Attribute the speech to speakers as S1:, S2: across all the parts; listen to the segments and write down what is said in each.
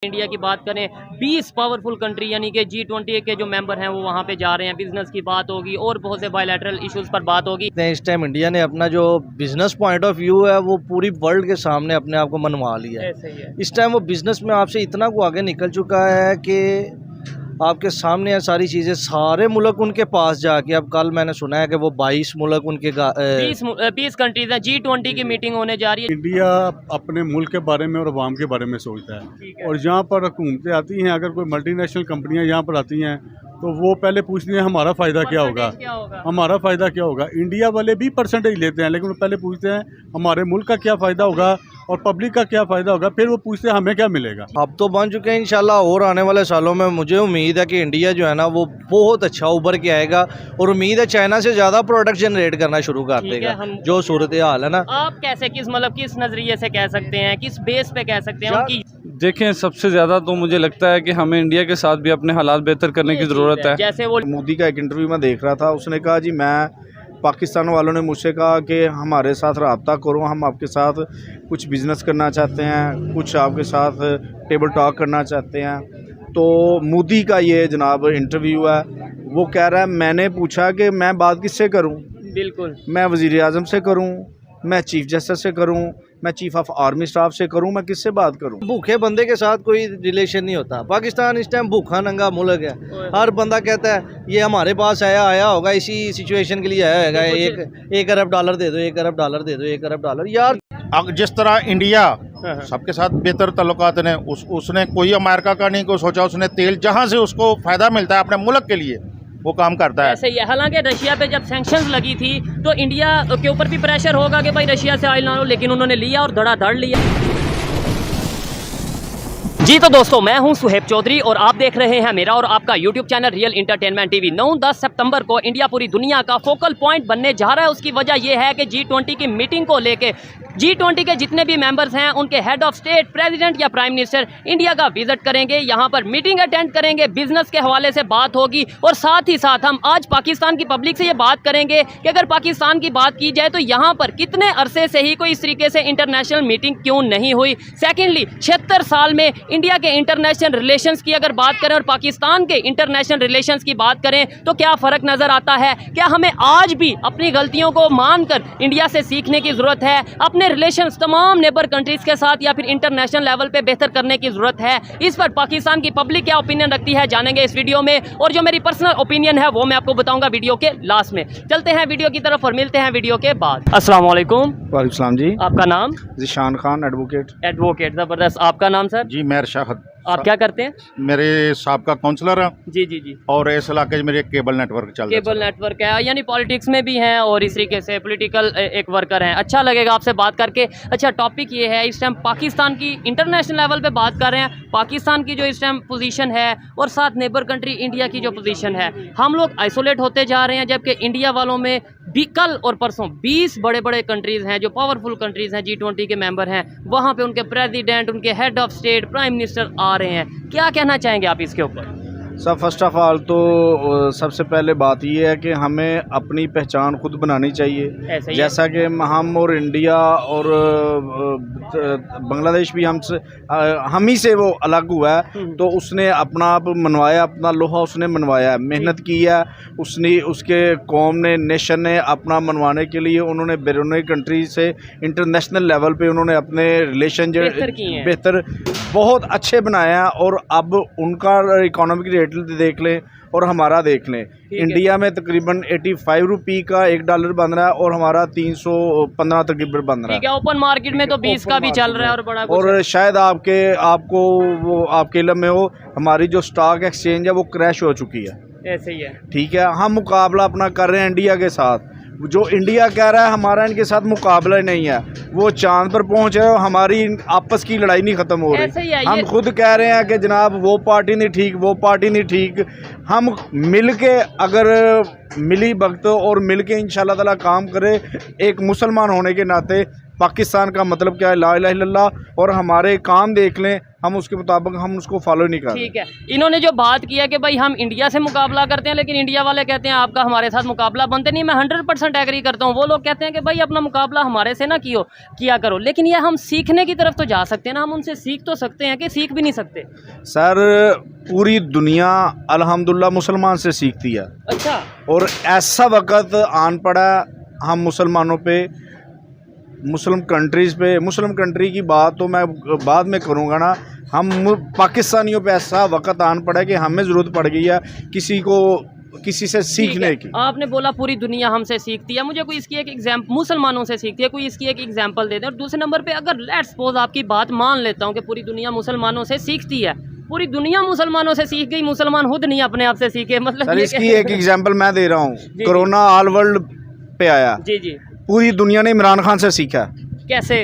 S1: India की बात करें 20 पावरफुल कंट्री यानी कि G20 के जो मेंबर हैं वो वहाँ पे जा रहे हैं। बिजनेस की बात होगी और बहुत से बायलैटरल इश्यूज पर बात होगी।
S2: इस टाइम इंडिया ने अपना जो बिजनेस पॉइंट ऑफ व्यू है वो पूरी वर्ल्ड के सामने अपने आप को मनवा लिया है।
S1: ऐसे ही है।
S2: इस टाइम वो बिजनेस में आपसे इतना को आगे निकल चुका है कि आपके सामने है सारी चीज़ें, सारे मुल्क उनके पास जाके। अब कल मैंने सुना है कि वो 22 मुल्क उनके
S1: 20 कंट्रीज हैं। G20 की मीटिंग होने जा रही है।
S3: इंडिया अपने मुल्क के बारे में और अवाम के बारे में सोचता है और यहाँ पर हुकूमतें आती हैं, अगर कोई मल्टीनेशनल कंपनियाँ यहाँ पर आती हैं तो वो पहले पूछती हैं हमारा फ़ायदा क्या होगा, हमारा फ़ायदा क्या होगा। इंडिया वाले भी परसेंटेज लेते हैं लेकिन वो पहले पूछते हैं हमारे मुल्क का क्या फ़ायदा होगा और पब्लिक का क्या फ़ायदा होगा, फिर वो पूछते हैं हमें क्या मिलेगा।
S2: अब तो बन चुके हैं इंशाल्लाह, और आने वाले सालों में मुझे उम्मीद है कि इंडिया जो है ना वो बहुत अच्छा उभर के आएगा और उम्मीद है चाइना से ज़्यादा प्रोडक्ट जनरेट करना शुरू कर देगा। जो सूरत हाल है ना,
S1: आप कैसे किस नज़रिए से कह सकते हैं, किस बेस पे कह सकते हैं उनकी?
S4: देखें, सबसे ज़्यादा तो मुझे लगता है कि हमें इंडिया के साथ भी अपने हालात बेहतर करने की ज़रूरत है।
S1: जैसे वो
S5: मोदी का एक इंटरव्यू में देख रहा था, उसने कहा जी मैं पाकिस्तान वालों ने मुझसे कहा कि हमारे साथ रब्ता करो, हम आपके साथ कुछ बिज़नेस करना चाहते हैं, कुछ आपके साथ टेबल टॉक करना चाहते हैं। तो मोदी का ये जनाब इंटरव्यू है, वो कह रहा है मैंने पूछा कि मैं बात किससे करूं,
S1: बिल्कुल
S5: मैं वज़ीर आज़म से करूं, मैं चीफ जस्टिस से करूं, मैं चीफ ऑफ आर्मी स्टाफ से करूं, मैं किससे बात करूं।
S2: भूखे बंदे के साथ कोई रिलेशन नहीं होता। पाकिस्तान इस टाइम भूखा नंगा मुल्क है। हर बंदा कहता है ये हमारे पास आया होगा, इसी सिचुएशन के लिए आया होगा, एक अरब डॉलर दे दो, 1 अरब डॉलर दे दो, 1 अरब डॉलर। यार
S6: जिस तरह इंडिया सबके साथ बेहतर तल्लुकात ने उसने कोई अमेरिका का नहीं को सोचा, उसने तेल जहां से उसको फ़ायदा मिलता है अपने मुल्क के लिए वो काम करता है।
S1: ऐसे ही है। हालांकि रशिया पे जब सैंक्शंस लगी थी तो इंडिया के ऊपर भी प्रेशर होगा कि भाई रशिया से ऑयल ना लो, लेकिन उन्होंने लिया और धड़ाधड़ लिया। जी तो दोस्तों, मैं हूं सुहेब चौधरी और आप देख रहे हैं मेरा और आपका YouTube channel real entertainment TV. 9-10 सितंबर को इंडिया पूरी दुनिया का फोकल पॉइंट बनने जा रहा है। उसकी वजह यह है कि G20 की मीटिंग को लेके G20 के जितने भी मेंबर्स हैं उनके हेड ऑफ स्टेट, प्रेसिडेंट या प्राइम मिनिस्टर इंडिया का विजिट करेंगे, यहाँ पर मीटिंग अटेंड करेंगे, बिजनेस के हवाले से बात होगी और साथ ही साथ हम आज पाकिस्तान की पब्लिक से ये बात करेंगे कि अगर पाकिस्तान की बात की जाए तो यहाँ पर कितने अरसे से ही कोई इस तरीके से इंटरनेशनल मीटिंग क्यों नहीं हुई। सेकेंडली, 76 साल में इंडिया के इंटरनेशनल रिलेशंस की अगर बात करें और पाकिस्तान के इंटरनेशनल रिलेशंस की बात करें तो क्या फ़र्क नज़र आता है। क्या हमें आज भी अपनी गलतियों को मानकर इंडिया से सीखने की ज़रूरत है, अपने रिलेशंस तमाम नेबर कंट्रीज़ के साथ या फिर इंटरनेशनल लेवल पे बेहतर करने की ज़रूरत है। इस पर पाकिस्तान की पब्लिक क्या ओपिनियन रखती है जानेंगे इस वीडियो में, और जो मेरी पर्सनल ओपिनियन है वो मैं आपको बताऊंगा वीडियो के लास्ट में। चलते हैं वीडियो की तरफ और मिलते हैं वीडियो के बाद। अस्सलाम वालेकुम।
S5: वालेकुम सलाम जी।
S1: आपका नाम?
S5: ज़ीशान खान, एडवोकेट।
S1: ज़बरदस्त। आपका नाम सर?
S6: जी मेहर शाहद।
S1: आप क्या करते हैं?
S6: मेरे साहब का काउंसलर है
S1: जी
S6: और इस इलाके में मेरे केबल नेटवर्क चल रहा है।
S1: केबल नेटवर्क है, यानी पॉलिटिक्स में भी हैं और इस तरीके से पॉलिटिकल एक वर्कर हैं। अच्छा लगेगा आपसे बात करके। अच्छा, टॉपिक ये है, इस टाइम पाकिस्तान की इंटरनेशनल लेवल पे बात कर रहे हैं, पाकिस्तान की जो इस टाइम पोजीशन है और साथ नेबर कंट्री इंडिया की जो पोजीशन है। हम लोग आइसोलेट होते जा रहे हैं जबकि इंडिया वालों में भी कल और परसों 20 बड़े बड़े कंट्रीज़ हैं जो पावरफुल कंट्रीज़ हैं, G20 के मेंबर हैं। वहाँ पे उनके प्रेसिडेंट, उनके head of state, prime minister आ रहे हैं। क्या कहना चाहेंगे आप इसके ऊपर?
S5: सब फर्स्ट ऑफ ऑल तो सबसे पहले बात ये है कि हमें अपनी पहचान खुद बनानी चाहिए। जैसा कि हम और इंडिया और बांग्लादेश भी हम ही से वो अलग हुआ है, तो उसने अपना आप मनवाया, अपना लोहा उसने मनवाया है, मेहनत की है उसने, उसके कौम ने, नेशन ने अपना मनवाने के लिए उन्होंने बैरून कंट्री से इंटरनेशनल लेवल पे उन्होंने अपने रिलेशन जो बेहतर बहुत अच्छे बनाया है। और अब उनका इकोनॉमिक रेट देख लें और हमारा देख लें। इंडिया में तकरीबन 85 रुपये का $1 बन रहा है और हमारा 315 तकरीबन बन रहा है।
S1: ओपन मार्केट में तो 20 का भी चल रहा है और बड़ा
S5: और शायद आपको वो आपके इल्म में हो, हमारी जो स्टॉक एक्सचेंज है वो क्रैश हो चुकी है।
S1: ऐसे ही है।
S5: ठीक है, हम मुकाबला अपना कर रहे हैं इंडिया के साथ। जो इंडिया कह रहा है हमारा इनके साथ मुकाबला ही नहीं है, वो चांद पर पहुंच रहे हो, हमारी आपस की लड़ाई नहीं ख़त्म हो रही। हम खुद कह रहे हैं कि जनाब वो पार्टी नहीं ठीक, वो पार्टी नहीं ठीक। हम मिल के अगर मिली भगत और मिल के इंशाल्लाह ताला काम करे, एक मुसलमान होने के नाते पाकिस्तान का मतलब क्या है, ला इलाहा इल्लल्लाह, और हमारे काम देख लें, हम उसके मुताबिक हम उसको फॉलो नहीं कर रहे।
S1: ठीक है, इन्होंने जो बात की है कि भाई हम इंडिया से मुकाबला करते हैं, लेकिन इंडिया वाले कहते हैं आपका हमारे साथ मुकाबला बनते नहीं। मैं 100% एग्री करता हूँ। वो लोग कहते हैं कि भाई अपना मुकाबला हमारे से ना किया करो, लेकिन ये हम सीखने की तरफ तो जा सकते हैं ना, हम उनसे सीख तो सकते हैं कि सीख भी नहीं सकते।
S5: सर पूरी दुनिया अल्हम्दुलिल्लाह मुसलमान से सीखती है।
S1: अच्छा,
S5: और ऐसा वक्त आन पड़ा हम मुसलमानों पे, मुस्लिम कंट्रीज़ पे, मुस्लिम कंट्री की बात तो मैं बाद में करूँगा ना, हम पाकिस्तानियों पे ऐसा वक्त आन पड़ा है कि हमें ज़रूरत पड़ गई है किसी से सीखने की।
S1: आपने बोला पूरी दुनिया हमसे सीखती है, मुझे कोई इसकी एक एग्जाम्पल, मुसलमानों से सीखती है, कोई इसकी एक एग्जाम्पल दे दें। और दूसरे नंबर पे अगर लेट्स सपोज आपकी बात मान लेता हूँ कि पूरी दुनिया मुसलमानों से सीखती है, पूरी दुनिया मुसलमानों से सीख गई, मुसलमान खुद नहीं अपने आप से सीखे, मतलब
S5: सर इसकी एक एग्जाम्पल मैं दे रहा हूँ। कोरोना ऑल वर्ल्ड पे आया,
S1: जी जी,
S5: पूरी दुनिया ने इमरान खान से सीखा।
S1: कैसे?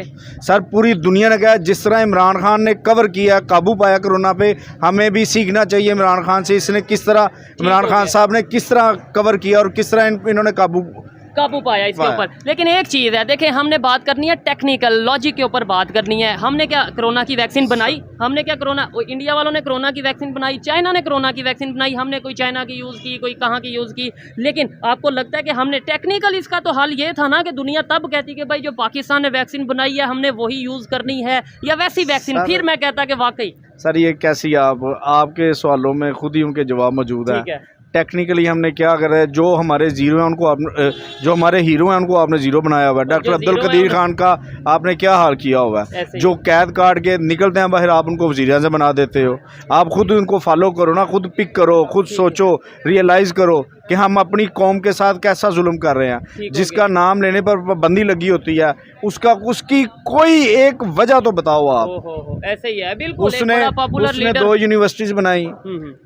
S5: सर पूरी दुनिया ने कहा जिस तरह इमरान खान ने कवर किया, काबू पाया कोरोना पे, हमें भी सीखना चाहिए इमरान खान से। इसने किस तरह, इमरान खान साहब ने किस तरह कवर किया और किस तरह इन्होंने काबू
S1: पाया इसके ऊपर। लेकिन एक चीज़ है, देखिए हमने बात करनी है टेक्निकल लॉजिक के ऊपर बात करनी है। हमने क्या कोरोना की वैक्सीन बनाई? हमने क्या कोरोना, इंडिया वालों ने कोरोना की वैक्सीन बनाई, चाइना ने कोरोना की वैक्सीन बनाई, हमने कोई चाइना की यूज़ की, कोई कहाँ की यूज़ की। लेकिन आपको लगता है कि हमने टेक्निकल, इसका तो हल ये था ना कि दुनिया तब कहती कि भाई जो पाकिस्तान ने वैक्सीन बनाई है हमने वही यूज़ करनी है, या वैसी वैक्सीन? फिर मैं कहता कि वाकई
S5: सर ये कैसी, आपके सवालों में खुद ही उनके जवाब मौजूद है। टेक्निकली हमने क्या करा है, जो हमारे ज़ीरो हैं उनको आपने, जो हमारे हीरो हैं उनको आपने ज़ीरो बनाया हुआ है। डॉक्टर अब्दुल कदीर खान का आपने क्या हाल किया हुआ है, जो कैद काट के निकलते हैं बाहर, आप उनको वज़ीर-ए-आज़म बना देते हो। आप खुद उनको फॉलो करो ना, खुद पिक करो, खुद सोचो, रियलाइज़ करो कि हम अपनी कौम के साथ कैसा जुल्म कर रहे हैं। जिसका नाम लेने पर पाबंदी लगी होती है, उसकी कोई एक वजह तो बताओ आप।
S1: ऐसे ही है बिल्कुल।
S5: उसने 2 यूनिवर्सिटीज बनाई,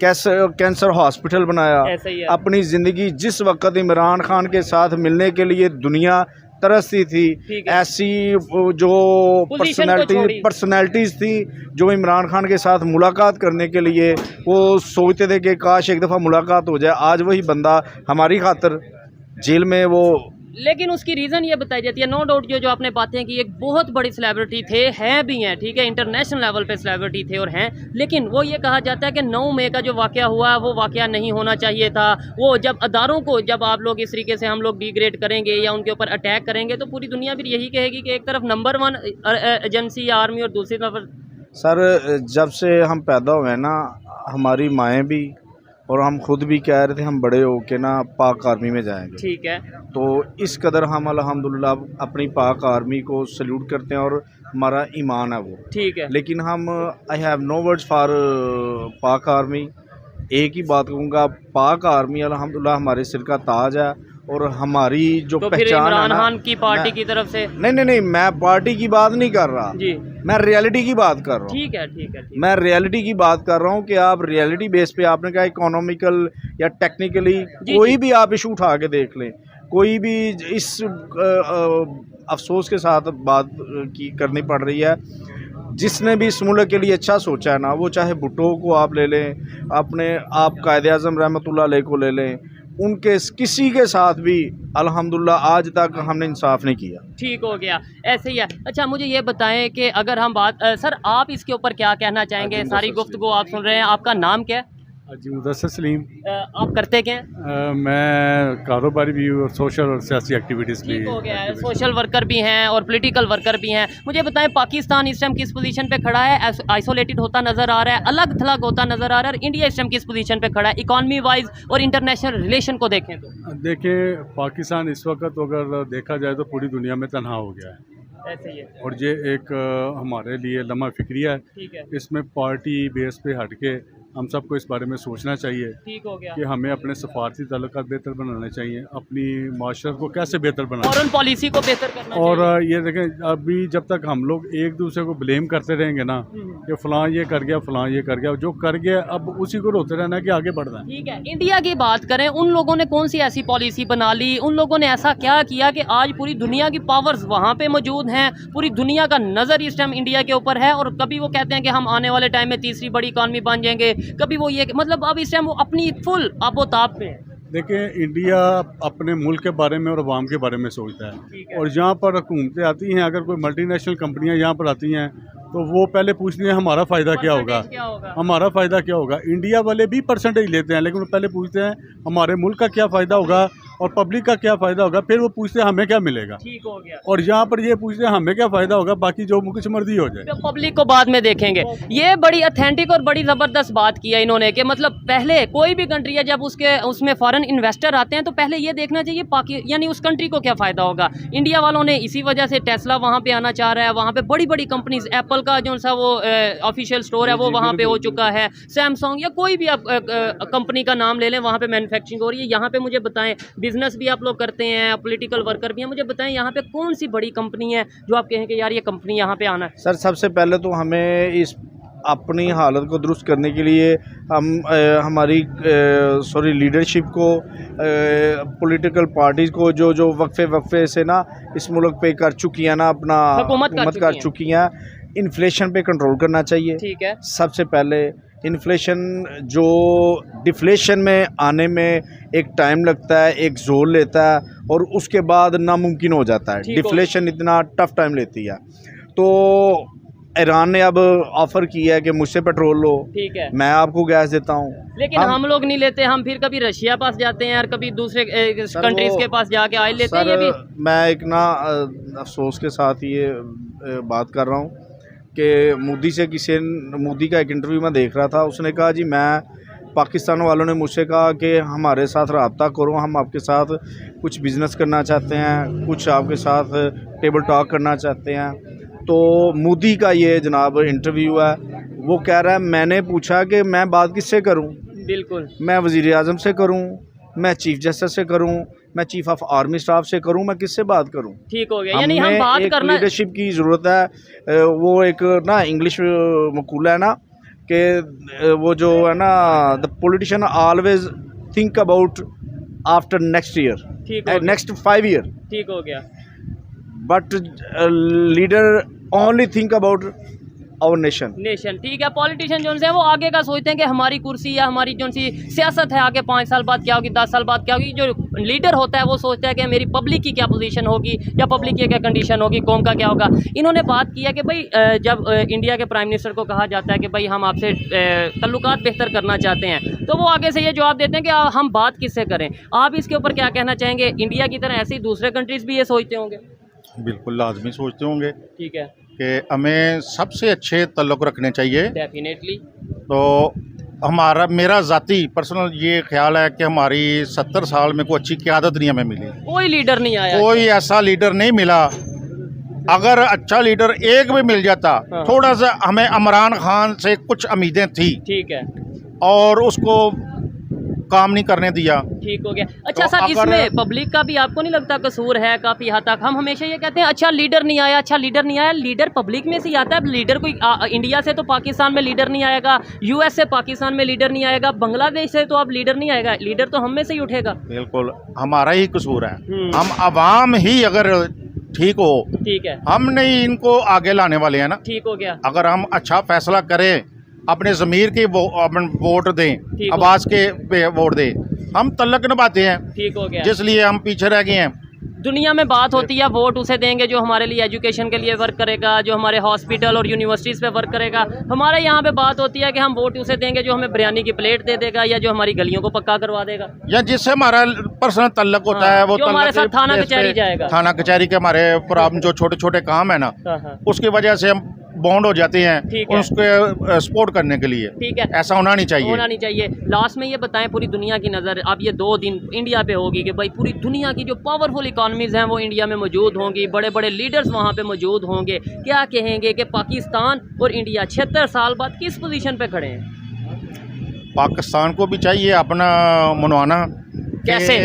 S5: कैंसर हॉस्पिटल बनाया। अपनी ज़िंदगी जिस वक्त इमरान खान के साथ मिलने के लिए दुनिया तरसती थी, ऐसी जो पर्सनैलिटीज़ थी जो इमरान खान के साथ मुलाकात करने के लिए वो सोचते थे कि काश एक दफ़ा मुलाकात हो जाए। आज वही बंदा हमारी खातिर जेल में वो,
S1: लेकिन उसकी रीज़न ये बताई जाती है, नो डाउट जो आपने बातें की, एक बहुत बड़ी सेलिब्रिटी थे, हैं भी हैं, ठीक है, इंटरनेशनल लेवल पे सेलिब्रिटी थे और हैं, लेकिन वो ये कहा जाता है कि 9 मई का जो वाक़या हुआ वो वाक़या नहीं होना चाहिए था। वो जब अदारों को, जब आप लोग इस तरीके से हम लोग डिग्रेड करेंगे या उनके ऊपर अटैक करेंगे तो पूरी दुनिया फिर यही कहेगी कि एक तरफ नंबर 1 एजेंसी आर्मी और दूसरी तरफ।
S5: सर जब से हम पैदा हुए ना, हमारी माएँ भी और हम खुद भी कह रहे थे हम बड़े होके ना पाक आर्मी में जाएंगे। ठीक है, तो इस कदर हम अल्हम्दुलिल्लाह अपनी पाक आर्मी को सल्यूट करते हैं और हमारा ईमान है वो। ठीक है, लेकिन हम I have no words for Pak army. एक ही बात कहूँगा, पाक आर्मी अल्हम्दुलिल्लाह हमारे सिर का ताज है और हमारी जो तो पहचान है ना, इमरान खान की पार्टी की तरफ से नहीं, मैं पार्टी की बात नहीं कर रहा जी, मैं रियलिटी की बात कर रहा हूँ। ठीक है, मैं रियलिटी की बात कर रहा हूँ कि आप रियलिटी बेस पे, आपने कहा इकोनॉमिकल या टेक्निकली कोई भी आप इशू उठा के देख लें, कोई भी इस अफसोस के साथ बात करनी पड़ रही है। जिसने भी इस मुल्क के लिए अच्छा सोचा है ना, वो चाहे भुट्टो को आप ले लें, आप कायद-ए-आज़म रहमतुल्लाह अलैह को ले लें, उनके किसी के साथ भी अल्हम्दुलिल्लाह आज तक हमने इंसाफ नहीं किया। ठीक हो गया, ऐसे ही है। अच्छा मुझे ये बताएं कि अगर हम बात, सर आप इसके ऊपर क्या कहना चाहेंगे? सारी गुफ्तगू आप सुन रहे हैं, आपका नाम क्या है?
S3: जी मुदस्सिर सलीम।
S1: आप करते क्या हैं?
S3: मैं कारोबारी भी हूँ और सोशल और सियासी एक्टिविटीज़ भी।
S1: हो गया है, सोशल वर्कर भी हैं और पॉलिटिकल वर्कर भी हैं। मुझे बताएं पाकिस्तान इस टाइम किस पोजीशन पे खड़ा है? आइसोलेटेड होता नज़र आ रहा है, अलग थलग होता नज़र आ रहा है, और इंडिया इस टाइम किस पोजीशन पे खड़ा है इकॉनमी वाइज और इंटरनेशनल रिलेशन को देखें तो?
S3: देखें, पाकिस्तान इस वक्त अगर देखा जाए तो पूरी दुनिया में तनहा हो गया है।
S1: ऐसे ही है।
S3: और ये एक हमारे लिए लम्हा फिक्रिया है। इसमें पार्टी बेस पे हट के हम सबको इस बारे में सोचना चाहिए। ठीक हो गया कि हमें अपने सफारती ताल्लुकात बेहतर बनाने चाहिए, अपनी माशरत को कैसे बेहतर बनाना,
S1: फॉरेन पॉलिसी को बेहतर करना
S3: और
S1: चाहिए।
S3: ये देखें, अभी जब तक हम लोग एक दूसरे को ब्लेम करते रहेंगे ना कि फ़लाँ ये कर गया, फ़लाँ ये कर गया, जो कर गया अब उसी को रोते रहना कि आगे बढ़ना है। ठीक है,
S1: इंडिया की बात करें, उन लोगों ने कौन सी ऐसी पॉलिसी बना ली, उन लोगों ने ऐसा क्या किया कि आज पूरी दुनिया की पावर्स वहाँ पे मौजूद हैं, पूरी दुनिया का नज़र इस टाइम इंडिया के ऊपर है, और कभी वो कहते हैं कि हम आने वाले टाइम में तीसरी बड़ी इकॉनमी बन जाएंगे, कभी वो ये, मतलब अब इस टाइम वो अपनी फुल आबोताब पे है।
S3: देखिए, इंडिया अपने मुल्क के बारे में और अवाम के बारे में सोचता है, और जहाँ पर हुकूमतें आती हैं, अगर कोई मल्टीनेशनल कंपनियाँ यहाँ पर आती हैं तो वो पहले पूछती हैं हमारा फ़ायदा क्या होगा, हमारा फ़ायदा क्या होगा। इंडिया वाले भी परसेंटेज लेते हैं, लेकिन वो पहले पूछते हैं हमारे मुल्क का क्या फ़ायदा होगा और पब्लिक का क्या फ़ायदा होगा, फिर वो पूछते हैं हमें क्या मिलेगा।
S1: ठीक हो गया।
S3: और यहाँ पर ये पूछते हैं हमें क्या फ़ायदा होगा, बाकी जो कुछ मर्जी हो जाए।
S1: तो पब्लिक को बाद में देखेंगे। ये बड़ी ऑथेंटिक और बड़ी ज़बरदस्त बात की है इन्होंने कि मतलब पहले कोई भी कंट्री है जब उसमें फॉरेन इन्वेस्टर आते हैं तो पहले ये देखना चाहिए यानी उस कंट्री को क्या फ़ायदा होगा। इंडिया वालों ने इसी वजह से टेस्ला वहाँ पे आना चाह रहा है, वहाँ पे बड़ी बड़ी कंपनीज, एप्पल का जो सा वो ऑफिशियल स्टोर है वो वहाँ पे हो चुका है, सैमसंग या कोई भी आप कंपनी का नाम ले लें वहाँ पे मैन्युफैक्चरिंग हो रही है। यहाँ पे मुझे बताएं, बिजनेस भी आप लोग करते हैं, पॉलिटिकल वर्कर भी हैं, मुझे बताएं यहाँ पे कौन सी बड़ी कंपनी है जो आप कहें कि यार ये कंपनी यहाँ पे आना है।
S5: सर, सबसे पहले तो हमें इस अपनी हालत को दुरुस्त करने के लिए हम हमारी लीडरशिप को, पॉलिटिकल पार्टीज़ को जो वक्फे से ना इस मुल्क पे कर चुकी हैं ना, अपना हुकूमत कर चुकी हैं, इन्फ्लेशन पे कंट्रोल करना चाहिए।
S1: ठीक है।
S5: सबसे पहले इन्फ्लेशन जो डिफ्लेशन में आने में एक टाइम लगता है, एक जोर लेता है और उसके बाद नामुमकिन हो जाता है। डिफ्लेशन इतना टफ टाइम लेती है। तो ईरान ने अब ऑफर किया है कि मुझसे पेट्रोल लो, ठीक है, मैं आपको गैस देता हूँ,
S1: लेकिन हम लोग नहीं लेते। हम फिर कभी रशिया पास जाते हैं और कभी दूसरे कंट्रीज के पास जाके ऑयल लेते हैं। ये भी
S5: मैं एक ना अफसोस के साथ ये बात कर रहा हूँ कि मोदी का एक इंटरव्यू मैं देख रहा था, उसने कहा जी पाकिस्तान वालों ने मुझसे कहा कि हमारे साथ रब्ता करो, हम आपके साथ कुछ बिज़नेस करना चाहते हैं, कुछ आपके साथ टेबल टॉक करना चाहते हैं। तो मोदी का ये जनाब इंटरव्यू है, वो कह रहा है मैंने पूछा कि मैं बात किससे करूं,
S1: बिल्कुल, मैं
S5: वज़ीर आज़म से करूं, मैं चीफ जस्टिस से करूं, मैं चीफ ऑफ आर्मी स्टाफ से करूं, मैं किससे बात करूं।
S1: ठीक हो गया। यानी हम बात करना,
S5: लीडरशिप की ज़रूरत है। वो एक ना इंग्लिश मकूला है ना कि वो जो है ना, the politician always think about after next year, next 5 year.
S1: ठीक हो गया।
S5: But leader only think about our nation.
S1: ठीक है। पॉलिटिशियन जो है वो आगे का सोचते हैं कि हमारी कुर्सी या हमारी जो सी सियासत है आगे 5 साल बाद क्या होगी, 10 साल बाद क्या होगी। जो लीडर होता है वो सोचता है कि मेरी पब्लिक की क्या पोजीशन होगी या पब्लिक की क्या कंडीशन होगी, कौम का क्या होगा। इन्होंने बात किया कि भाई जब इंडिया के प्राइम मिनिस्टर को कहा जाता है कि भाई हम आपसे तल्लुकात बेहतर करना चाहते हैं, तो वो आगे से ये जवाब देते हैं कि हम बात किससे करें। आप इसके ऊपर क्या कहना चाहेंगे? इंडिया की तरह ऐसे ही दूसरे कंट्रीज़ भी ये सोचते होंगे?
S6: बिल्कुल लाजमी सोचते होंगे।
S1: ठीक है
S6: कि हमें सबसे अच्छे ताल्लुक़ रखने चाहिए।
S1: डेफिनेटली।
S6: तो मेरा ज़ाती पर्सनल ये ख्याल है कि हमारी 70 साल में कोई अच्छी क़यादत नहीं हमें मिली,
S1: कोई लीडर नहीं आया,
S6: कोई ऐसा लीडर नहीं मिला। अगर अच्छा लीडर एक भी मिल जाता, थोड़ा सा हमें इमरान खान से कुछ उम्मीदें थी, ठीक है, और उसको काम नहीं करने दिया। ठीक हो गया। अच्छा
S1: तो सर, इसमें पब्लिक का भी आपको नहीं लगता कसूर है काफ़ी हद तक? हम हमेशा ये कहते हैं अच्छा लीडर नहीं आया, अच्छा लीडर नहीं आया। लीडर पब्लिक में से ही आता है। लीडर कोई इंडिया से तो पाकिस्तान में लीडर नहीं आएगा, यूएस से पाकिस्तान में लीडर नहीं आएगा, बांग्लादेश से तो अब लीडर नहीं आएगा। लीडर तो हम में से ही उठेगा।
S6: बिल्कुल हमारा ही कसूर है। हम आवाम ही अगर ठीक हो, ठीक है, हम नहीं इनको आगे लाने वाले हैं ना। ठीक हो गया। अगर हम अच्छा फैसला करें, अपने ज़मीर की वोट दें, आवाज़ के वोट दें, हम तल्लक निभाते हैं। ठीक हो गया। जिसलिए हम पीछे रह गए हैं। दुनिया में बात होती है वोट उसे देंगे जो हमारे लिए एजुकेशन के लिए वर्क करेगा, जो हमारे हॉस्पिटल और यूनिवर्सिटीज़ पे वर्क करेगा। हमारे यहाँ पे बात होती है कि हम वोट उसे देंगे जो हमें बिरयानी की प्लेट दे देगा या जो हमारी गलियों को पक्का करवा देगा, या जिससे हमारा पर्सनल तल्लक होता है। वो जो हमारे साथ थाना कचहरी जाएगा, थाना कचहरी के हमारे प्रॉब्लम जो छोटे छोटे काम है ना, उसकी वजह से हम बॉन्ड हो जाते हैं उसके सपोर्ट करने के लिए। ठीक है, ऐसा होना नहीं चाहिए, होना नहीं चाहिए। लास्ट में ये बताएं, पूरी दुनिया की नज़र अब ये 2 दिन इंडिया पे होगी कि भाई पूरी दुनिया की जो पावरफुल इकॉनमीज़ हैं वो इंडिया में मौजूद होंगी, बड़े बड़े लीडर्स वहाँ पे मौजूद होंगे। क्या कहेंगे कि पाकिस्तान और इंडिया 76 साल बाद किस पोजीशन पे खड़े हैं? पाकिस्तान को भी चाहिए अपना मनवाना, कैसे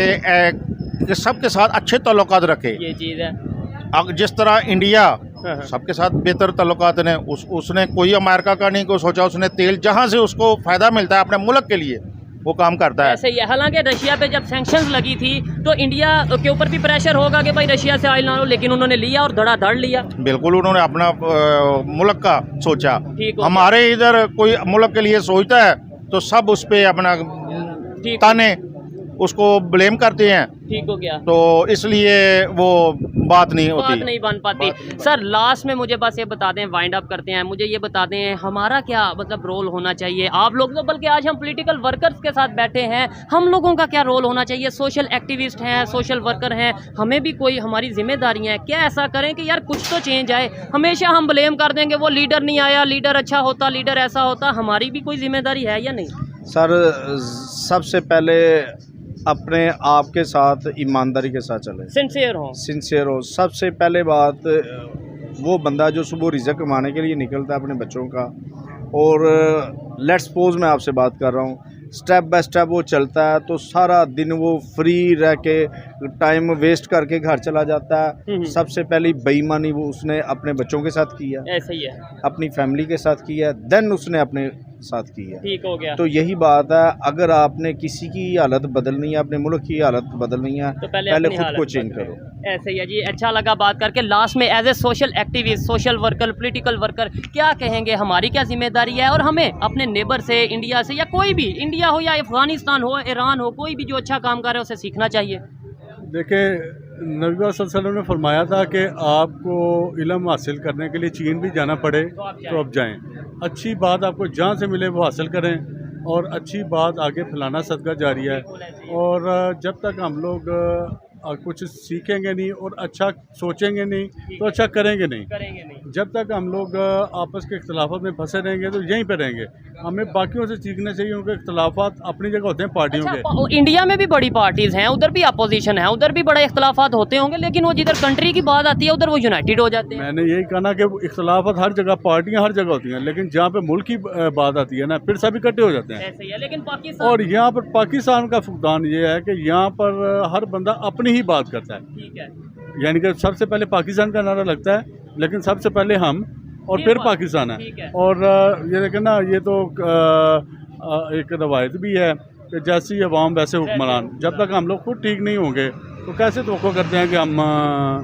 S6: कि सबके साथ अच्छे ताल्लुकात रखे। ये चीज़ है। जिस तरह इंडिया सबके साथ बेहतर ताल्लुकात ने उसने कोई अमेरिका का नहीं को सोचा, उसने तेल जहाँ से उसको फ़ायदा मिलता है अपने मुल्क के लिए वो काम करता है। ऐसे ही है। हालांकि रशिया पे जब सैंक्शंस लगी थी तो इंडिया के ऊपर भी प्रेशर होगा कि भाई रशिया से ऑयल ना लो, लेकिन उन्होंने लिया और धड़ाधड़ लिया। बिल्कुल, उन्होंने अपना मुल्क का सोचा। हमारे इधर कोई मुल्क के लिए सोचता है तो सब उस पर अपना ताने उसको ब्लेम करते हैं,
S1: ठीक हो गया,
S6: तो इसलिए वो बात नहीं
S1: बात
S6: होती।
S1: नहीं बन पाती। सर लास्ट में मुझे बस ये बता दें, वाइंड अप करते हैं, मुझे ये बता दें हमारा क्या मतलब रोल होना चाहिए, आप लोग तो बल्कि आज हम पॉलिटिकल वर्कर्स के साथ बैठे हैं, हम लोगों का क्या रोल होना चाहिए, सोशल एक्टिविस्ट हैं, सोशल वर्कर हैं, हमें भी कोई हमारी जिम्मेदारियां हैं, क्या ऐसा करें कि यार कुछ तो चेंज आए। हमेशा हम ब्लेम कर देंगे वो लीडर नहीं आया, लीडर अच्छा होता, लीडर ऐसा होता, हमारी भी कोई जिम्मेदारी है या नहीं?
S5: सर सबसे पहले अपने आप के साथ ईमानदारी के साथ चले, सिंसियर हो। सबसे पहले बात, वो बंदा जो सुबह रिज़्क कमाने के लिए निकलता है अपने बच्चों का, और लेट्स सपोज मैं आपसे बात कर रहा हूँ, स्टेप बाय स्टेप वो चलता है, तो सारा दिन वो फ्री रह के टाइम वेस्ट करके घर चला जाता है। सबसे पहली बेईमानी वो उसने अपने बच्चों के साथ की है,
S1: ऐसा ही है,
S5: अपनी फैमिली के साथ की है, देन उसने अपने साथ की है।
S1: ठीक हो गया।
S5: तो यही बात है, अगर आपने किसी की हालत बदलनी है, अपने मुल्क की हालत बदलनी है,
S1: तो
S5: पहले खुद को चेंज करो।
S1: ऐसे ही है जी, अच्छा लगा बात करके। लास्ट में as a social activist, social worker, political worker, क्या कहेंगे, हमारी क्या जिम्मेदारी है और हमें अपने नेबर से, इंडिया से, या कोई भी, इंडिया हो या अफगानिस्तान हो, ईरान हो, कोई भी जो अच्छा काम कर रहा है उसे सीखना चाहिए?
S3: देखिए, नबी पाक सल्लल्लाहु अलैहि वसल्लम ने फरमाया था कि आपको इल्म हासिल करने के लिए चीन भी जाना पड़े तो आप जाएं। अच्छी बात आपको जहाँ से मिले वो हासिल करें, और अच्छी बात आगे फैलाना सदका जारी है। और जब तक हम लोग कुछ सीखेंगे नहीं और अच्छा सोचेंगे नहीं तो अच्छा करेंगे नहीं। जब तक हम लोग आपस के इख्तलाफात में फंसे रहेंगे तो यहीं पे रहेंगे। हमें बाकियों से सीखने चाहिए, उनके इख्तलाफात अपनी जगह होते हैं पार्टियों के।
S1: इंडिया में भी बड़ी पार्टीज हैं, उधर भी अपोजिशन है, उधर भी बड़े इख्तलाफात होते होंगे, लेकिन वो जिधर कंट्री की बात आती है उधर वो यूनाइटेड हो जाते हैं।
S3: मैंने यही कहा ना कि इख्तलाफात हर जगह, पार्टियाँ हर जगह होती हैं, लेकिन जहाँ पे मुल्क की बात आती है ना, फिर सब इकट्ठे हो जाते हैं।
S1: ऐसे ही है, लेकिन पाकिस्तान,
S3: और यहाँ पर पाकिस्तान का फुकदान ये है कि यहाँ पर हर बंदा अपनी ही बात करता है।
S1: ठीक है,
S3: यानी कि सबसे पहले पाकिस्तान का नारा लगता है, लेकिन सबसे पहले हम और फिर पाकिस्तान है। और ये देखें ना, ये तो एक रवायत भी है कि जैसी अवाम वैसे हुक्मरान। जब तक हम लोग खुद ठीक नहीं होंगे तो कैसे तवक्को करते हैं कि हम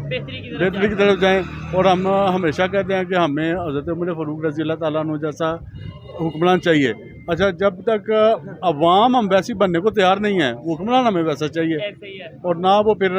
S3: बेहतरी की तरफ जाएं। और हम हमेशा कहते हैं कि हमें हज़रत उमर फ़ारूक रज़ी अल्लाह ताला अन्हु जैसा हुक्मरान चाहिए। अच्छा, जब तक अवाम हम वैसी बनने को तैयार नहीं है, हुक्मरान हमें वैसा चाहिए, और ना वो फिर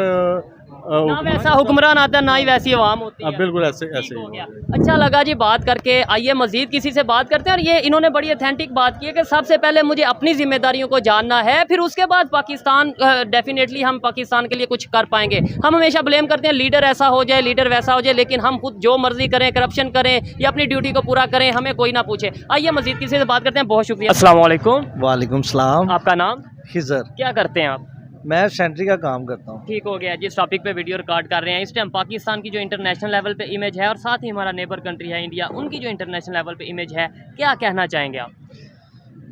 S1: ना वैसा हुक्मरान आता है, ना ही वैसी आवाम होती है।
S3: बिल्कुल ऐसे
S1: हो गया। अच्छा लगा जी बात करके। आइए मजीद किसी से बात करते हैं। और ये इन्होंने बड़ी अथेंटिक बात की है कि सबसे पहले मुझे अपनी जिम्मेदारियों को जानना है, फिर उसके बाद पाकिस्तान, डेफिनेटली हम पाकिस्तान के लिए कुछ कर पाएंगे। हम हमेशा ब्लेम करते हैं लीडर ऐसा हो जाए, लीडर वैसा हो जाए, लेकिन हम खुद जो मर्जी करें, करप्शन करें या अपनी ड्यूटी को पूरा करें, हमें कोई ना पूछे। आइए मजीद किसी से बात करते हैं। बहुत शुक्रिया। अस्सलाम वालेकुम।
S2: वालेकुम सलाम।
S1: आपका नाम?
S2: खिजर।
S1: क्या करते हैं आप?
S2: मैं सेंट्री का काम करता हूँ।
S1: ठीक हो गया। जिस टॉपिक पे वीडियो रिकॉर्ड कर रहे हैं इस टाइम, पाकिस्तान की जो इंटरनेशनल लेवल पे इमेज है और साथ ही हमारा नेबर कंट्री है इंडिया, उनकी जो इंटरनेशनल लेवल पे इमेज है, क्या कहना चाहेंगे आप?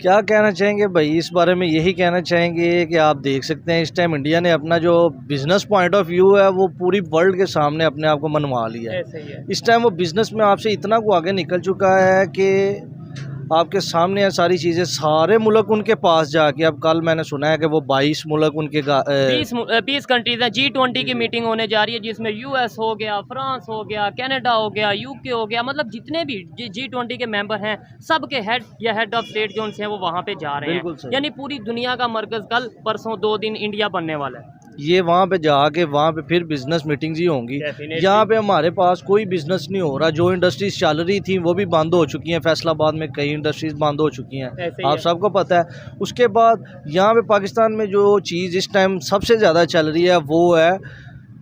S2: क्या कहना चाहेंगे भाई, इस बारे में यही कहना चाहेंगे कि आप देख सकते हैं इस टाइम इंडिया ने अपना जो बिज़नेस पॉइंट ऑफ व्यू है वो पूरी वर्ल्ड के सामने अपने आप को मनवा लिया है।
S1: ऐसे ही है।
S2: इस टाइम वो बिज़नेस में आपसे इतना को आगे निकल चुका है कि आपके सामने है सारी चीज़ें, सारे मुल्क उनके पास जाके, अब कल मैंने सुना है कि वो 22 मुल्क उनके
S1: 20 कंट्रीज हैं। G20 की मीटिंग होने जा रही है जिसमें US हो गया, फ्रांस हो गया, कनाडा हो गया, UK हो गया, मतलब जितने भी G20 के मेंबर हैं सब के हेड या हेड ऑफ स्टेट जो हैं वो वहाँ पे जा रहे हैं। यानी पूरी दुनिया का मरकज़ कल परसों 2 दिन इंडिया बनने वाला है।
S2: ये वहाँ पे जाके वहाँ पे फिर बिजनेस मीटिंग्स ही होंगी। यहाँ पे हमारे पास कोई बिजनेस नहीं हो रहा। जो इंडस्ट्रीज चल रही थी वो भी बंद हो चुकी हैं। फैसलाबाद में कई इंडस्ट्रीज बंद हो चुकी हैं, आप सबको पता है। उसके बाद यहाँ पे पाकिस्तान में जो चीज़ इस टाइम सबसे ज़्यादा चल रही है वो है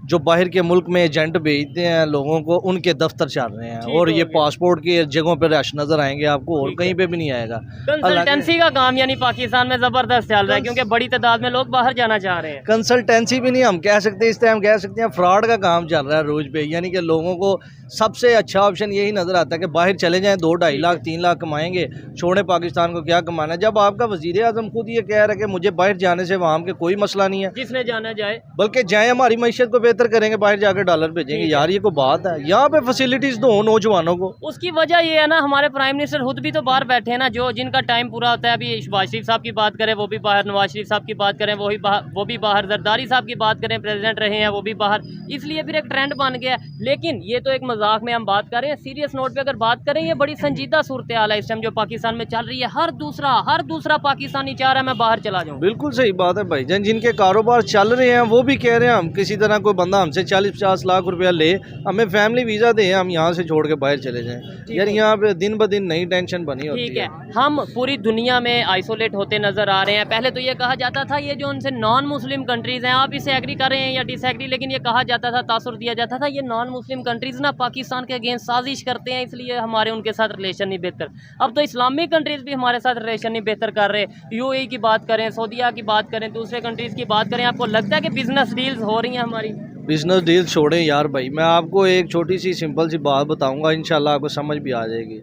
S2: जो बाहर के मुल्क में एजेंट भेजते हैं लोगों को, उनके दफ्तर चल रहे हैं। और ये पासपोर्ट की जगहों पर रश नज़र आएंगे आपको, और कहीं पे भी नहीं आएगा।
S1: कंसल्टेंसी का काम यानी पाकिस्तान में ज़बरदस्त चल रहा है क्योंकि बड़ी तादाद में लोग बाहर जाना चाह रहे हैं।
S2: कंसल्टेंसी भी नहीं हम कह सकते, इस टाइम कह सकते हैं फ्रॉड का काम चल रहा है रोज़ पे। यानी कि लोगों को सबसे अच्छा ऑप्शन यही नज़र आता है कि बाहर चले जाएं, 2-2.5 लाख 3 लाख कमाएंगे, छोड़े पाकिस्तान को क्या कमाना है। जब आपका वज़ीर आज़म खुद ये कह रहा है कि मुझे बाहर जाने से वहाँ के कोई मसला नहीं है,
S1: जिसने जाना जाए,
S2: बल्कि जाए हमारी मैशत को बेहतर करेंगे, बाहर जाकर डॉलर भेजेंगे। यार ये कोई बात है? यहाँ पे फैसिलिटीज दो नौजवानों को।
S1: उसकी वजह ये है ना, हमारे प्राइम मिनिस्टर खुद भी तो बाहर बैठे हैं ना, जो जिनका टाइम पूरा होता है। अभी शहबाज शरीफ साहब की बात करें वो भी बाहर, नवाज शरीफ साहब की बात करें वो भी बाहर, जरदारी साहब की बात करें प्रेसिडेंट रहे हैं वो भी बाहर, इसलिए फिर एक ट्रेंड बन गया है। लेकिन ये तो एक मजाक में हम बात कर रहे हैं, सीरियस नोट पे अगर बात करें, ये बड़ी संजीदा सूरत हाल है इस टाइम जो पाकिस्तान में चल रही है। हर दूसरा पाकिस्तानी चाह रहा है मैं बाहर चला जाऊँ।
S2: बिल्कुल सही बात है भाईजान, जिनके कारोबार चल रहे हैं वो भी कह रहे हैं हम किसी तरह कोई बंदा हमसे 40-50 लाख रुपया ले, हमें फैमिली वीज़ा दे, हम यहाँ से छोड़ के बाहर चले जाएं। यार यहाँ पे दिन ब दिन नई टेंशन बनी होती है।
S1: ठीक है, हम पूरी दुनिया में आइसोलेट होते नजर आ रहे हैं। पहले तो ये कहा जाता था ये जो उनसे नॉन मुस्लिम कंट्रीज़ हैं, आप इसे एग्री कर रहे हैं या डिसएग्री, लेकिन ये कहा जाता था, तासुर दिया जाता था, ये नॉन मुस्लिम कंट्रीज़ ना पाकिस्तान के अगेंस्ट साजिश करते हैं, इसलिए हमारे उनके साथ रिलेशन नहीं बेहतर। अब तो इस्लामिक कंट्रीज़ भी हमारे साथ रिलेशन नहीं बेहतर कर रहे। यूएई की बात करें, सऊदीया की बात करें, दूसरे कंट्रीज़ की बात करें, आपको लगता है कि बिजनेस डील्स हो रही हैं हमारी?
S2: बिजनेस डील छोड़ें यार भाई, मैं आपको एक छोटी सी सिंपल सी बात बताऊंगा, इंशाल्लाह आपको समझ भी आ जाएगी।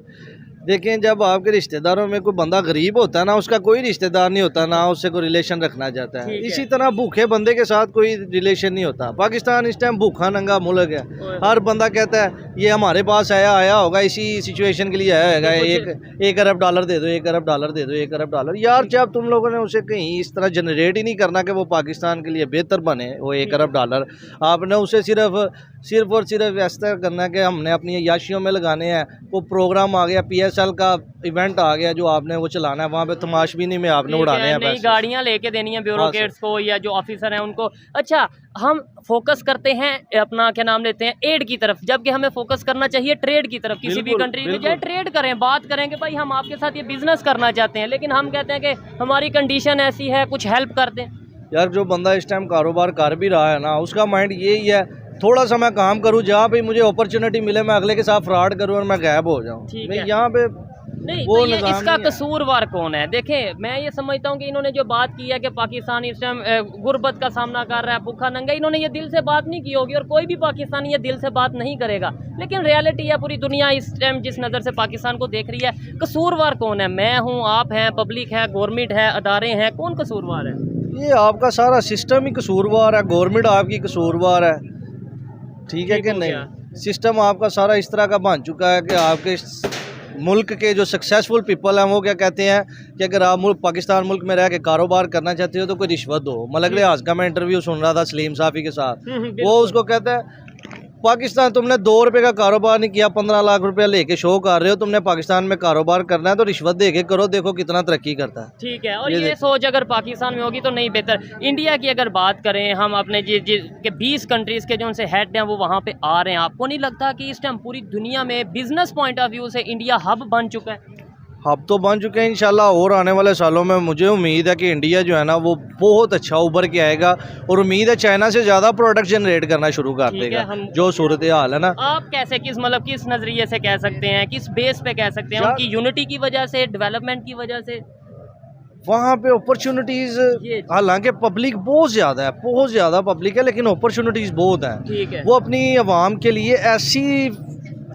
S2: देखें, जब आपके रिश्तेदारों में कोई बंदा गरीब होता है ना, उसका कोई रिश्तेदार नहीं होता ना उससे कोई रिलेशन रखना चाहता है। इसी तरह भूखे बंदे के साथ कोई रिलेशन नहीं होता। पाकिस्तान इस टाइम भूखा नंगा मुल्क है। हर बंदा कहता है ये हमारे पास आया होगा, इसी सिचुएशन के लिए आया होगा, एक अरब डॉलर दे दो, 1 अरब डॉलर दे दो, 1 अरब डॉलर। यार जब तुम लोगों ने उसे कहीं इस तरह जनरेट ही नहीं करना कि वो पाकिस्तान के लिए बेहतर बने, वो 1 अरब डॉलर, आपने उसे सिर्फ और सिर्फ ऐसा करना है कि हमने अपनी याशियों में लगाने हैं। वो प्रोग्राम आ गया, PSL का इवेंट आ गया जो आपने वो चलाना है, वहाँ पे तमाशबीनी में आपने उड़ाने हैं, नई
S1: गाड़ियाँ लेके देनी है ब्यूरोक्रेट्स को या जो ऑफिसर हैं उनको। अच्छा, हम फोकस करते हैं अपना क्या नाम लेते हैं एड की तरफ, जबकि हमें फोकस करना चाहिए ट्रेड की तरफ। किसी भी कंट्री में जाए ट्रेड करें, बात करें कि भाई हम आपके साथ ये बिजनेस करना चाहते हैं, लेकिन हम कहते हैं कि हमारी कंडीशन ऐसी है, कुछ हेल्प कर दें।
S2: यार जो बंदा इस टाइम कारोबार कर भी रहा है ना, उसका माइंड यही है थोड़ा सा मैं काम करूँ, जहाँ पे मुझे अपॉर्चुनिटी मिले मैं अगले के साथ फ्रॉड करूँ और मैं गायब हो जाऊँ। यहाँ पे
S1: नहीं तो ये इसका कसूरवार कौन है? देखें, मैं ये समझता हूँ कि इन्होंने जो बात की है कि पाकिस्तान इस टाइम गुर्बत का सामना कर रहा है, भूखा नंगा, इन्होंने ये दिल से बात नहीं की होगी और कोई भी पाकिस्तानी ये दिल से बात नहीं करेगा। लेकिन रियलिटी है, पूरी दुनिया इस टाइम जिस नज़र से पाकिस्तान को देख रही है। कसूरवार कौन है? मैं हूँ, आप हैं, पब्लिक है, गवर्नमेंट है, अदारे हैं, कौन कसूरवार है?
S2: ये आपका सारा सिस्टम ही कसूरवार है, गवर्नमेंट आपकी कसूरवार है। ठीक है कि नहीं? सिस्टम आपका सारा इस तरह का बन चुका है कि आपके मुल्क के जो सक्सेसफुल पीपल हैं वो क्या कहते हैं कि अगर आप पाकिस्तान मुल्क में रह के कारोबार करना चाहते हो तो कोई रिश्वत दो। मलक रियाज का मैं इंटरव्यू सुन रहा था सलीम साफ़ी के साथ, वो उसको कहता है पाकिस्तान तुमने 2 रुपये का कारोबार नहीं किया, 15 लाख रुपया लेके शो कर रहे हो, तुमने पाकिस्तान में कारोबार करना है तो रिश्वत दे के करो, देखो कितना तरक्की करता है।
S1: ठीक है, और ये सोच अगर पाकिस्तान में होगी तो नहीं बेहतर। इंडिया की अगर बात करें हम अपने के 20 कंट्रीज़ के जो उनसे हेड हैं वो वहाँ पे आ रहे हैं, आपको नहीं लगता कि इस टाइम पूरी दुनिया में बिजनेस पॉइंट ऑफ व्यू से इंडिया हब बन चुका है?
S2: हब तो बन चुके हैं इंशाल्लाह, और आने वाले सालों में मुझे उम्मीद है कि इंडिया जो है ना वो बहुत अच्छा उभर के आएगा, और उम्मीद है चाइना से ज़्यादा प्रोडक्ट जनरेट करना शुरू कर देगा। जो सूरत हाल है ना,
S1: आप कैसे किस नज़रिए से कह सकते हैं, किस बेस पे कह सकते हैं? उनकी यूनिटी की वजह से, डेवलपमेंट की वजह से?
S2: वहाँ पे अपॉर्चुनिटीज़, हालांकि पब्लिक बहुत ज़्यादा पब्लिक है, लेकिन अपॉर्चुनिटीज़ बहुत हैं।
S1: ठीक है,
S2: वो अपनी आवाम के लिए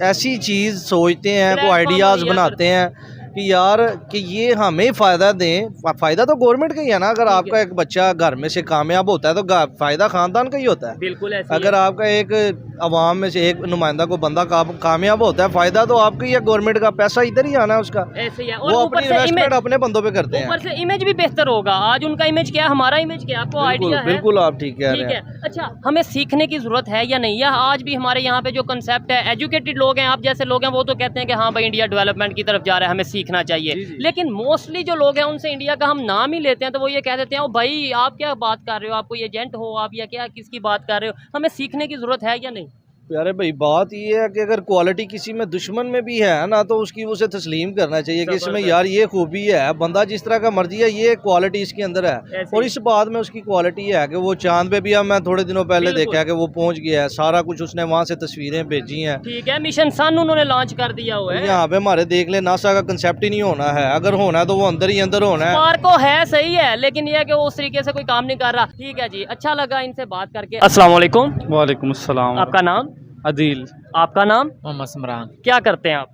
S2: ऐसी चीज़ सोचते हैं, कोई आइडियाज़ बनाते हैं कि यार कि ये हमें फ़ायदा दें। फ़ायदा तो गवर्नमेंट का ही है ना, अगर आपका एक बच्चा घर में से कामयाब होता है तो फ़ायदा ख़ानदान का ही होता है।
S1: बिल्कुल ऐसे
S2: अगर आपका एक अवाम में से एक नुमाइंदा को बंदा कामयाब होता है, फ़ायदा तो आपका ही है, गवर्नमेंट का पैसा इधर ही आना है उसका।
S1: ऐसे ही है,
S2: और वो अपनी इन्वेस्टमेंट अपने बंदों पे करते हैं।
S1: ऊपर से इमेज भी बेहतर होगा। आज उनका इमेज क्या है, हमारा इमेज क्या है, आपको आइडिया है?
S2: बिल्कुल आप ठीक कह रहे हैं।
S1: अच्छा, हमें सीखने की ज़रूरत है या नहीं? या आज भी हमारे यहाँ पे जो कंसेप्ट है, एजुकेटेड लोग हैं, आप जैसे लोग हैं, वो तो कहते हैं कि हाँ भाई इंडिया डेवलपमेंट की तरफ जा रहा है, हमें सीखना चाहिए। लेकिन मोस्टली जो लोग हैं उनसे इंडिया का हम नाम ही लेते हैं तो वो ये कह देते हैं, ओ भाई आप क्या बात कर रहे हो, आप कोई एजेंट हो आप, या क्या किसकी बात कर रहे हो? हमें सीखने की ज़रूरत है या नहीं?
S2: प्यारे भाई बात ये है कि अगर क्वालिटी किसी में दुश्मन में भी है ना तो उसकी उसे तस्लीम करना चाहिए कि इसमें यार ये खूबी है, बंदा जिस तरह का मर्जी है ये क्वालिटी इसके अंदर है। और इस बात में उसकी क्वालिटी है कि वो चांद पे भी, अब मैं थोड़े दिनों पहले देखा कि वो पहुंच गया है, सारा कुछ उसने वहाँ से तस्वीरें भेजी हैं।
S1: ठीक है, मिशन सन उन्होंने लॉन्च कर दिया हुआ है।
S2: यहाँ पे हमारे देख ले नासा का कंसेप्ट ही नहीं होना है, अगर होना है तो वो अंदर ही अंदर होना है।
S1: मार्को है सही है, लेकिन ये है कि वो उस तरीके से कोई काम नहीं कर रहा। ठीक है जी, अच्छा लगा इनसे बात करके। अस्सलाम वालेकुम।
S4: वालेकुम अस्सलाम।
S1: आपका नाम?
S4: अदील।
S1: आपका नाम?
S7: मोहम्मद समरान।
S1: क्या करते हैं आप?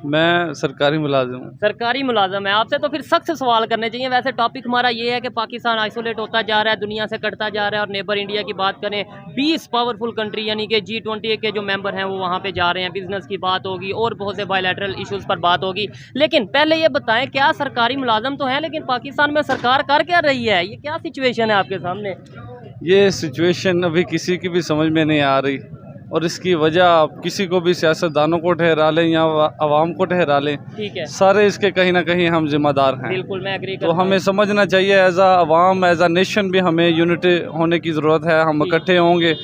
S4: मैं सरकारी मुलाजिम हूँ।
S1: सरकारी मुलाजम है आपसे, तो फिर सख्त सवाल करने चाहिए। वैसे टॉपिक हमारा ये है कि पाकिस्तान आइसोलेट होता जा रहा है, दुनिया से कटता जा रहा है, और नेबर इंडिया की बात करें 20 पावरफुल कंट्री यानी कि G20 के जो मेंबर हैं वो वहाँ पे जा रहे हैं, बिजनेस की बात होगी और बहुत से बायलैटरल इश्यूज़ पर बात होगी। लेकिन पहले ये बताएं, क्या सरकारी मुलाजम तो हैं लेकिन पाकिस्तान में सरकार कर क्या रही है? ये क्या सिचुएशन है आपके सामने?
S4: ये सिचुएशन अभी किसी की भी समझ में नहीं आ रही, और इसकी वजह आप किसी को भी सियासतदानों को ठहरा लें या आवाम को ठहरा लें,
S1: ठीक है,
S4: सारे इसके कहीं ना कहीं हम जिम्मेदार हैं।
S1: बिल्कुल मैं एग्री
S4: तो
S1: करता
S4: हमें समझना चाहिए as uh Awam, as a nation भी हमें यूनिटी होने की ज़रूरत है। हम इकट्ठे होंगे।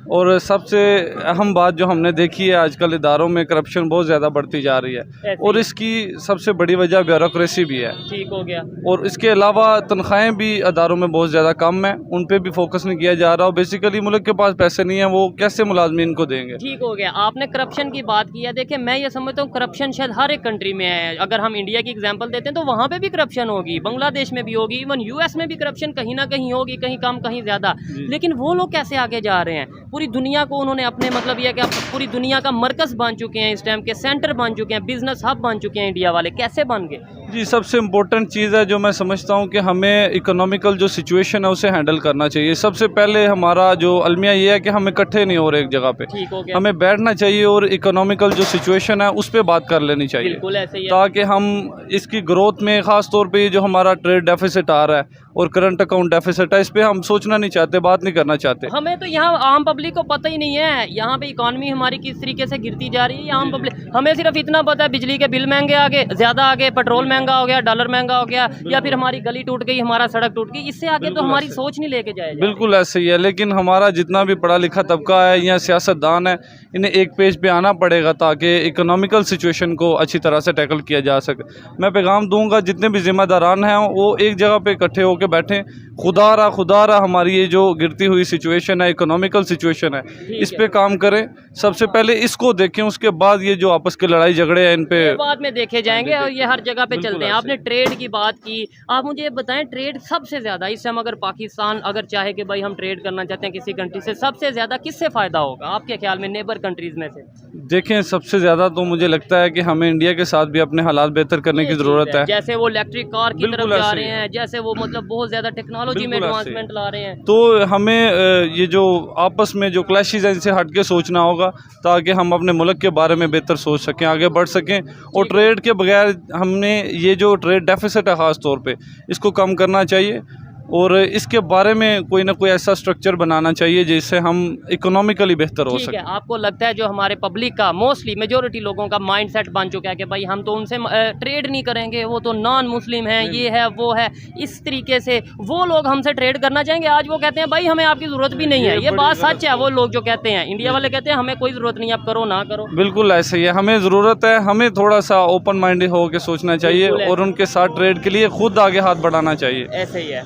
S4: और सबसे अहम बात जो हमने देखी है, आजकल इदारों में करप्शन बहुत ज़्यादा बढ़ती जा रही है,
S1: ऐसे
S4: और
S1: ही।
S4: इसकी सबसे बड़ी वजह ब्यूरोक्रेसी भी है।
S1: ठीक हो गया।
S4: और इसके अलावा तनख्वाहें भी अदारों में बहुत ज़्यादा कम है, उन पे भी फोकस नहीं किया जा रहा। और बेसिकली मुल्क के पास पैसे नहीं है, वो कैसे मुलाजमीन को देंगे?
S1: ठीक हो गया। आपने करप्शन की बात की है, देखिए मैं ये समझता हूँ करप्शन शायद हर एक कंट्री में है। अगर हम इंडिया की एग्जांपल देते हैं तो वहाँ पे भी करप्शन होगी, बांग्लादेश में भी होगी, इवन यूएस में भी करप्शन कहीं ना कहीं होगी, कहीं कम कहीं ज़्यादा। लेकिन वो लोग कैसे आगे जा रहे हैं? पूरी दुनिया को उन्होंने अपने मतलब ये कि आप पूरी दुनिया का मरकज बन चुके हैं, इस टाइम के सेंटर बन चुके हैं, बिजनेस हब बन चुके हैं इंडिया वाले। कैसे बन गए?
S4: जी, सबसे इम्पोर्टेंट चीज़ है जो मैं समझता हूँ कि हमें इकोनॉमिकल जो सिचुएशन है उसे हैंडल करना चाहिए। सबसे पहले हमारा जो अलमिया ये है कि हम इकट्ठे नहीं हो रहे एक जगह पे,
S1: ठीक हो गया।
S4: हमें बैठना चाहिए और इकोनॉमिकल जो सिचुएशन है उस पर बात कर लेनी चाहिए,
S1: बिल्कुल ऐसे ही है।
S4: ताकि हम इसकी ग्रोथ में ख़ास तौर पे जो हमारा ट्रेड डेफिसिट आ रहा है और करंट अकाउंट डेफिसिट है, इस पे हम सोचना नहीं चाहते, बात नहीं करना चाहते।
S1: हमें तो यहाँ आम पब्लिक को पता ही नहीं है यहाँ पे इकॉनमी हमारी किस तरीके से गिरती जा रही है। आम पब्लिक, हमें सिर्फ इतना पता है बिजली के बिल महंगे आ गए, ज़्यादा आ गए, पेट्रोल महंगा हो गया, डॉलर महंगा हो गया, या फिर हमारी गली टूट गई, हमारा सड़क टूट गई। इससे आगे तो हमारी सोच नहीं लेके जाए।
S4: बिल्कुल ऐसे ही है। लेकिन हमारा जितना भी पढ़ा लिखा तबका है या सियासतदान है, इन्हें एक पेज पे आना पड़ेगा ताकि इकोनॉमिकल सिचुएशन को अच्छी तरह से टैकल किया जा सके। मैं पैगाम दूंगा जितने भी जिम्मेदारान हैं वो एक जगह पे इकट्ठे होकर बैठें। खुदा रहा हमारी ये जो गिरती हुई सिचुएशन है, इकोनॉमिकल सिचुएशन है, इस पे काम करें। सबसे पहले इसको देखें, उसके बाद ये जो आपस के लड़ाई झगड़े हैं इन पे
S1: बाद में देखे जाएंगे, और ये हर जगह पे
S4: बिल्कुल
S1: चलते हैं।
S4: ऐसे।
S1: आपने ट्रेड की बात की, आप मुझे ये बताएं ट्रेड सबसे ज़्यादा इस समय अगर पाकिस्तान अगर चाहे कि भाई हम ट्रेड करना चाहते हैं किसी कंट्री से, सबसे ज़्यादा किससे फ़ायदा होगा आपके ख्याल में नेबर कंट्रीज़ में से?
S4: देखें, सबसे ज़्यादा तो मुझे लगता है कि हमें इंडिया के साथ भी अपने हालात बेहतर करने की ज़रूरत है।
S1: जैसे वो इलेक्ट्रिक कार की
S4: बिल्कुल
S1: तरफ जा
S4: ऐसे
S1: रहे
S4: ही
S1: हैं, जैसे वो मतलब बहुत ज़्यादा टेक्नोलॉजी में
S4: बिल्कुल ऐसे ही।
S1: एडवांसमेंट ला रहे हैं।
S4: तो हमें ये जो आपस में जो क्लैशेस हैं इनसे हट के सोचना होगा ताकि हम अपने मुल्क के बारे में बेहतर सोच सकें, आगे बढ़ सकें। और ट्रेड के बगैर हमने ये जो ट्रेड डेफिसिट है ख़ास तौर पे, इसको कम करना चाहिए, और इसके बारे में कोई ना कोई ऐसा स्ट्रक्चर बनाना चाहिए जिससे हम इकोनॉमिकली बेहतर हो
S1: ठीक
S4: सकें।
S1: है, आपको लगता है जो हमारे पब्लिक का मोस्टली मेजोरिटी लोगों का माइंडसेट बन चुका है कि भाई हम तो उनसे ट्रेड नहीं करेंगे, वो तो नॉन मुस्लिम हैं, ये है वो है, इस तरीके से वो लोग हमसे ट्रेड करना चाहेंगे? आज वो कहते हैं भाई हमें आपकी ज़रूरत भी नहीं है। ये बात सच है। वो लोग जो कहते हैं, इंडिया वाले कहते हैं हमें कोई ज़रूरत नहीं, आप करो ना करो।
S4: बिल्कुल ऐसे ही है, हमें ज़रूरत है, हमें थोड़ा सा ओपन माइंडेड होकर सोचना चाहिए
S1: बिल्कुल
S4: और उनके साथ ट्रेड के लिए खुद आगे हाथ बढ़ाना चाहिए।
S1: ऐसे ही है।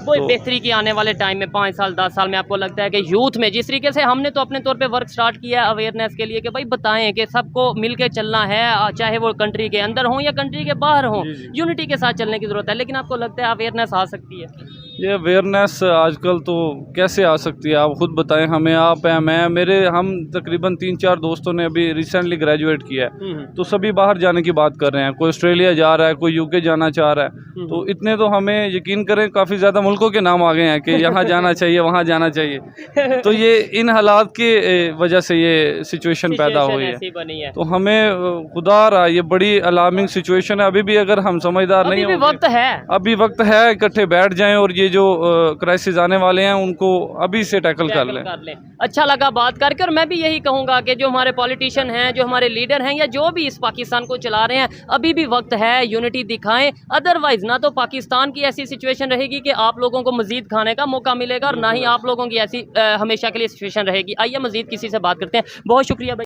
S1: कोई बेहतरी की आने वाले टाइम में 5 साल 10 साल में आपको लगता है कि यूथ में जिस तरीके से हमने तो अपने तौर पे वर्क स्टार्ट किया है अवेयरनेस के लिए कि भाई बताएं कि सबको मिल के चलना है, चाहे वो कंट्री के अंदर हो या कंट्री के बाहर हो, यूनिटी के साथ चलने की ज़रूरत है। लेकिन आपको लगता है अवेयरनेस आ सकती है?
S4: ये अवेयरनेस आजकल तो कैसे आ सकती है, आप खुद बताएं हमें। आप हैं, मैं, हम तकरीबन 3-4 दोस्तों ने अभी रिसेंटली ग्रेजुएट किया है, तो सभी बाहर जाने की बात कर रहे हैं। कोई ऑस्ट्रेलिया जा रहा है, कोई यूके जाना चाह रहा है। तो इतने तो हमें यकीन करें काफ़ी ज़्यादा मुल्कों के नाम आ गए हैं कि यहाँ जाना चाहिए, वहाँ जाना चाहिए। तो ये इन हालात के वजह से ये सिचुएशन पैदा हुई
S1: ऐसी बनी है।
S4: तो हमें खुदा रहा ये बड़ी अलार्मिंग सिचुएशन है। अभी भी अगर हम समझदार नहीं
S1: अभी भी वक्त है,
S4: अभी वक्त है, इकट्ठे बैठ जाएं और ये जो क्राइसिस आने वाले हैं उनको अभी से टैकल कर लें।
S1: अच्छा लगा बात करके, और मैं भी यही कहूँगा कि जो हमारे पॉलिटिशियन हैं, जो हमारे लीडर हैं, या जो भी इस पाकिस्तान को चला रहे हैं, अभी भी वक्त है, यूनिटी दिखाएं। अदरवाइज ना तो पाकिस्तान की ऐसी सिचुएशन रहेगी कि आप लोगों को मजीद खाने का मौका मिलेगा, और ना ही आप लोगों की ऐसी हमेशा के लिए सिचुएशन रहेगी। आइए मजीद किसी से बात करते हैं। बहुत शुक्रिया भाई।